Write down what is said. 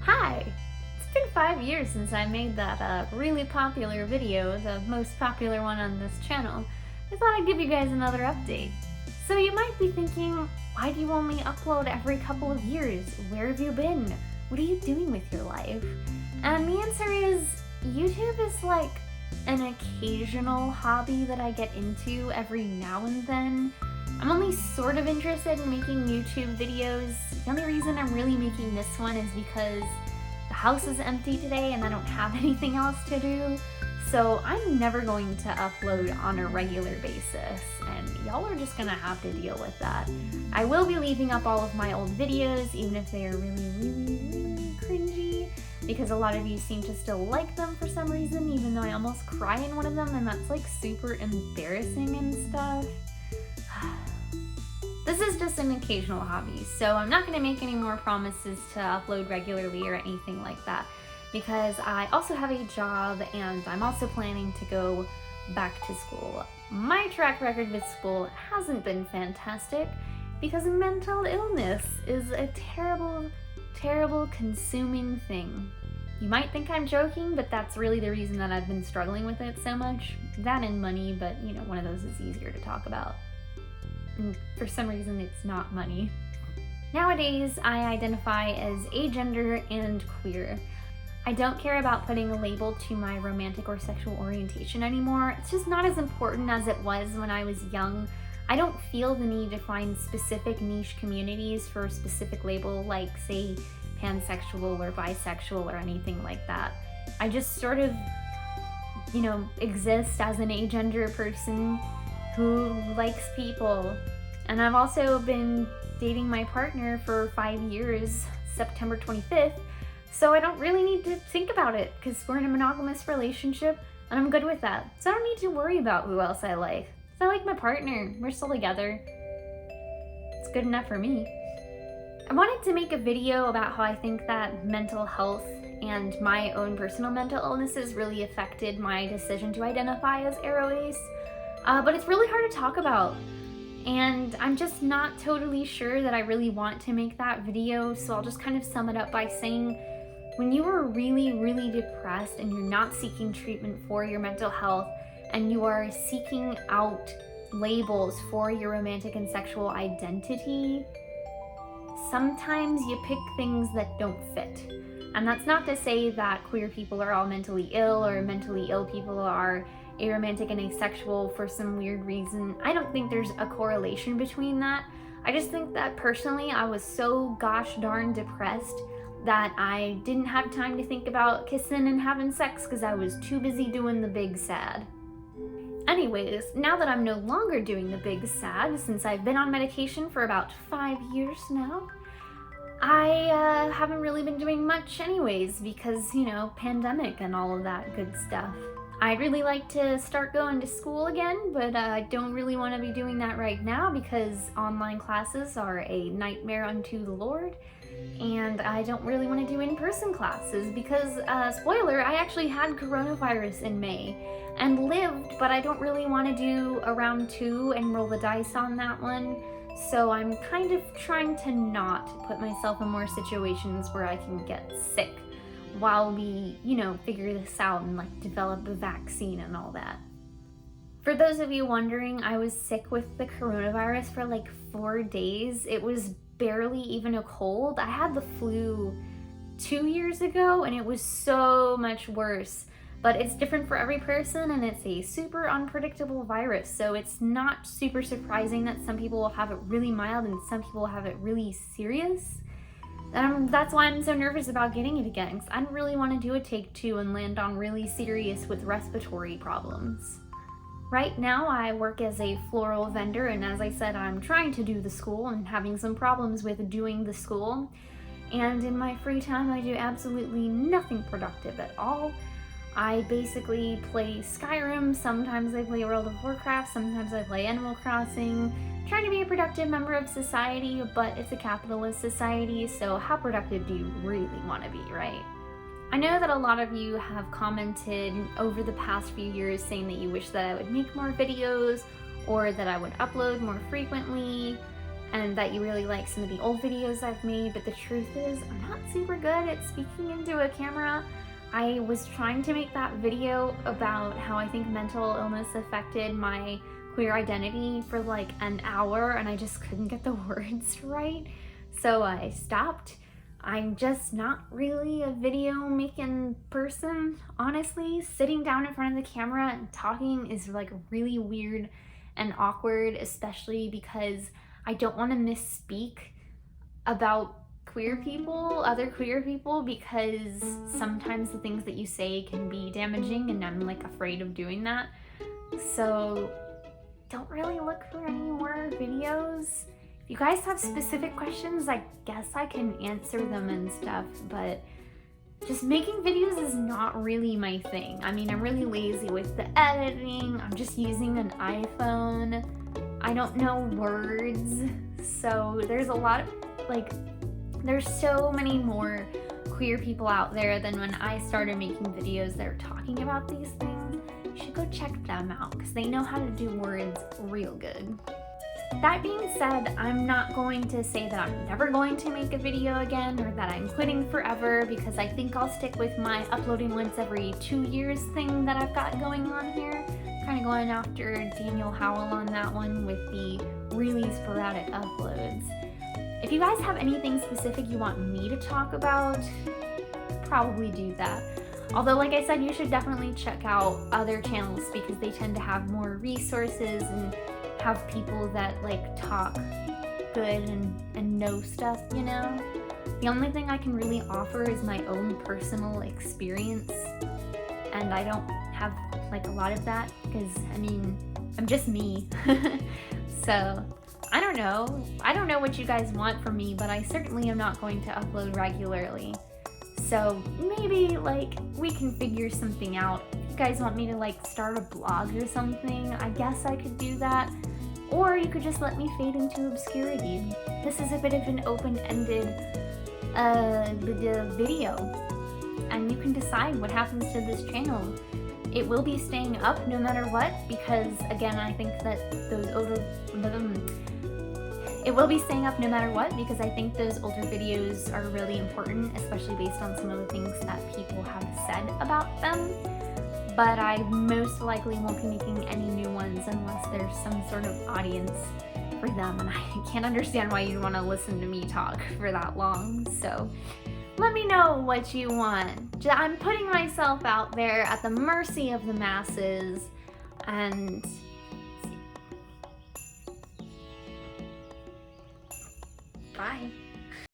Hi! It's been 5 years since I made that really popular video, the most popular one on this channel. I thought I'd give you guys another update. So you might be thinking, why do you only upload every couple of years? Where have you been? What are you doing with your life? And the answer is, YouTube is like an occasional hobby that I get into every now and then. I'm only sort of interested in making YouTube videos. The only reason I'm really making this one is because the house is empty today and I don't have anything else to do. So I'm never going to upload on a regular basis, and y'all are just gonna have to deal with that. I will be leaving up all of my old videos, even if they are really cringy, because a lot of you seem to still like them for some reason, even though I almost cry in one of them, and that's like super embarrassing and stuff. This is just an occasional hobby, so I'm not going to make any more promises to upload regularly or anything like that, because I also have a job and I'm also planning to go back to school. My track record with school hasn't been fantastic because mental illness is a terrible, terrible consuming thing. You might think I'm joking, but that's really the reason that I've been struggling with it so much. That and money, but you know, one of those is easier to talk about. And for some reason it's not money. Nowadays, I identify as agender and queer. I don't care about putting a label to my romantic or sexual orientation anymore. It's just not as important as it was when I was young. I don't feel the need to find specific niche communities for a specific label, like say pansexual or bisexual or anything like that. I just sort of, exist as an agender person who likes people. And I've also been dating my partner for 5 years, September 25th, so I don't really need to think about it because we're in a monogamous relationship and I'm good with that. So I don't need to worry about who else I like. I like my partner, we're still together. It's good enough for me. I wanted to make a video about how I think that mental health and my own personal mental illnesses really affected my decision to identify as aro-ace. But it's really hard to talk about, and I'm just not totally sure that I really want to make that video, so I'll just kind of sum it up by saying, when you are really depressed and you're not seeking treatment for your mental health, and you are seeking out labels for your romantic and sexual identity, sometimes you pick things that don't fit. And that's not to say that queer people are all mentally ill, or mentally ill people are aromantic and asexual for some weird reason. I don't think there's a correlation between that. I just think that personally I was so gosh darn depressed that I didn't have time to think about kissing and having sex because I was too busy doing the big sad. Anyways, now that I'm no longer doing the big sad, since I've been on medication for about 5 years now, I haven't really been doing much anyways because, pandemic and all of that good stuff. I'd really like to start going to school again, but I don't really want to be doing that right now because online classes are a nightmare unto the Lord, and I don't really want to do in-person classes because, spoiler, I actually had coronavirus in May and lived, but I don't really want to do a round 2 and roll the dice on that one, so I'm kind of trying to not put myself in more situations where I can get sick while we, figure this out and develop a vaccine and all that. For those of you wondering, I was sick with the coronavirus for 4 days. It was barely even a cold. I had the flu 2 years ago and it was so much worse. But it's different for every person and it's a super unpredictable virus. So it's not super surprising that some people will have it really mild and some people will have it really serious. That's why I'm so nervous about getting it again, because I don't really want to do a take 2 and land on really serious with respiratory problems. Right now I work as a floral vendor, and as I said, I'm trying to do the school and having some problems with doing the school. And in my free time I do absolutely nothing productive at all. I basically play Skyrim, sometimes I play World of Warcraft, sometimes I play Animal Crossing, trying to be a productive member of society, but it's a capitalist society, so how productive do you really want to be, right? I know that a lot of you have commented over the past few years saying that you wish that I would make more videos or that I would upload more frequently, and that you really like some of the old videos I've made, but the truth is I'm not super good at speaking into a camera. I was trying to make that video about how I think mental illness affected my queer identity for like an hour, and I just couldn't get the words right, so I stopped. I'm just not really a video making person, honestly. Sitting down in front of the camera and talking is like really weird and awkward, especially because I don't want to misspeak about queer people, other queer people, because sometimes the things that you say can be damaging and I'm like afraid of doing that. So don't really look for any more videos. If you guys have specific questions, I guess I can answer them and stuff, but just making videos is not really my thing. I mean, I'm really lazy with the editing. I'm just using an iPhone. I don't know words. So there's a lot of, like, there's so many more queer people out there than when I started making videos that are talking about these things. You should go check them out because they know how to do words real good. That being said, I'm not going to say that I'm never going to make a video again or that I'm quitting forever, because I think I'll stick with my uploading once every 2 years thing that I've got going on here. Kind of going after Daniel Howell on that one with the really sporadic uploads. If you guys have anything specific you want me to talk about, probably do that. Although, like I said, you should definitely check out other channels because they tend to have more resources and have people that like talk good and know stuff, you know? The only thing I can really offer is my own personal experience, and I don't have like a lot of that because, I mean, I'm just me. So I don't know what you guys want from me, but I certainly am not going to upload regularly. So maybe like we can figure something out. If you guys want me to like start a blog or something, I guess I could do that. Or you could just let me fade into obscurity. This is a bit of an open-ended video, and you can decide what happens to this channel. It will be staying up no matter what, because again, I think that those older videos are really important, especially based on some of the things that people have said about them. But I most likely won't be making any new ones unless there's some sort of audience for them, and I can't understand why you'd want to listen to me talk for that long. So let me know what you want. I'm putting myself out there at the mercy of the masses, and bye.